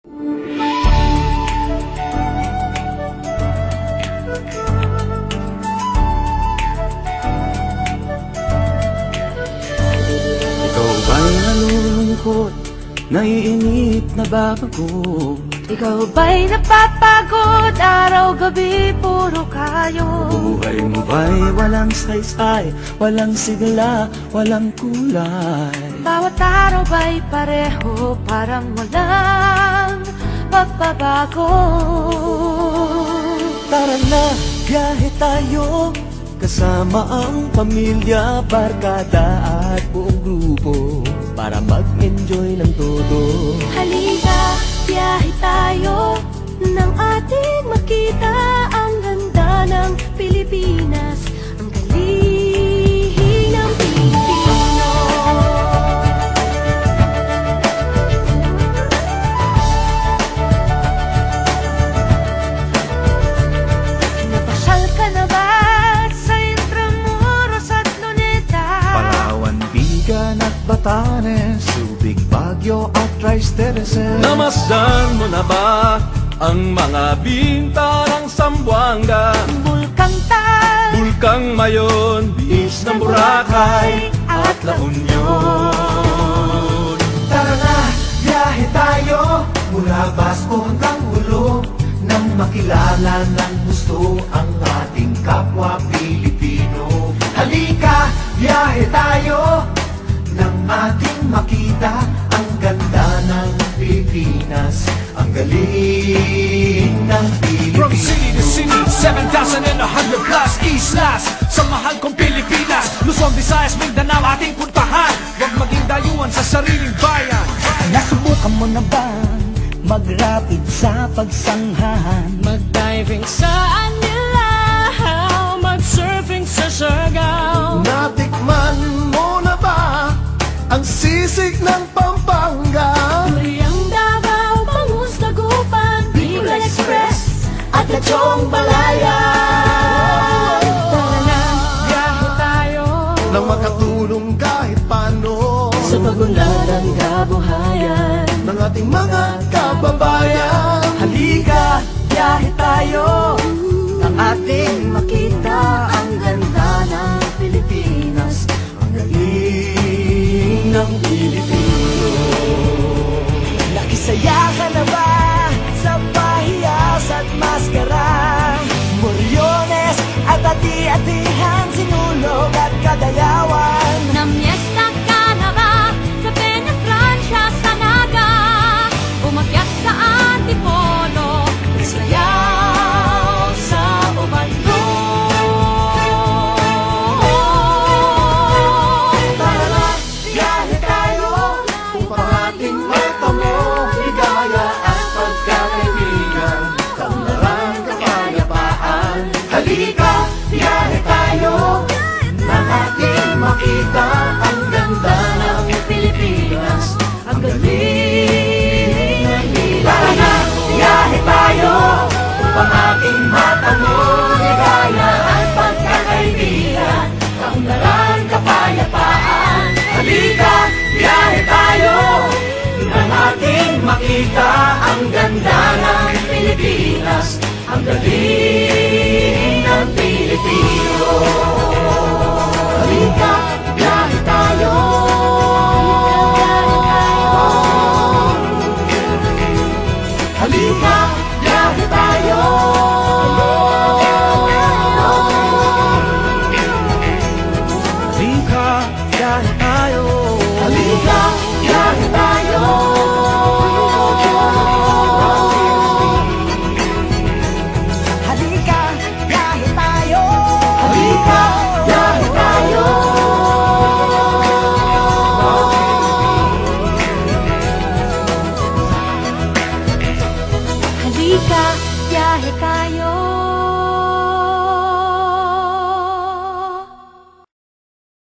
Ikaw ba'y nalulungkot, naiinip, nababagot? Ikaw ba'y napapagod, araw-gabi puro kayo? Buhay mo ba'y walang saysay, walang sigla, walang kulay? Bawat araw ba'y pareho, parang walang pagbabago? Tara na, biyahe tayo, kasama ang pamilya, barkada at buong grupo, para mag-enjoy ng todo. Halika, biyahe tayo, nang ating makita ang ganda ng Pilipinas, ang galing ng Pilipino. Napasyal ka na ba sa Intramuros at Luneta? Palawan, Bigan at Batanes, Subic, Baguio at Rice Terraces. Namasdan mo na ba ang mga binta ng Zamboanga, Bulkang Tal, Bulkang Mayon, Biis ng Boracay at La Union? Tara na, biyahe tayo mula Basco hanggang Ulo, nang makilala ng gusto ang ating kapwa Pilipino. Halika, biyahe tayo nang ating makita ang ganda ng Pilipinas, ang galing ng From city to Pilipino. city, 7,100 plus islas sa mahal kong Pilipinas. Luzon, Visayas, Mindanao ating puntahan. Huwag maging dayuhan sa sariling bayan. Nasubukan mo na ba mag-rapid sa pagsanghahan? Mag-diving sa Anilaw, mag-surfing sa Siargao. Natikman mo na ba ang sisig ng Pampanga? Turiang Davao, Bangus, Dagupan, Bicol Express at Lechong Balaya. Tara na, biyahe tayo Nang makatulong kahit paano Sa pagunlad ng kabuhayan, ng ating mga kababayan. Halika, biyahe tayo, nang ating makita ang ganda ng Pilipinas, ang galing ng Pilipino. Nakisaya ka na ba sa pahiyas at maskara? Moriones at ati-atihan, sinulog at kadayawan. Namiesta ka na ba sa Peña Francia, sa Naga? Umakyat sa Antipolo, sayaw sa Ubandong. Tara na, biyahe tayo upang ating matamo ligaya at pagkakaibigan, kaunlaran, kapayapaan. Halika, biyahe tayo nang ating makita ang ganda ng Pilipinas, ang galing ng Pilipino. Tara na, biyahe tayo upang ating matamo ligaya at pagkakaibigan, kaunlaran, kapayapaan. Halika, biyahe tayo nang ating makita ang ganda ng Pilipinas, ang galing ng Pilipino. Halika, biyahe tayo. Halika, biyahe tayo. Halika, biyahe tayo. Halika, biyahe tayo. Halika, biyahe tayo. Halika, biyahe tayo. Halika, biyahe tayo.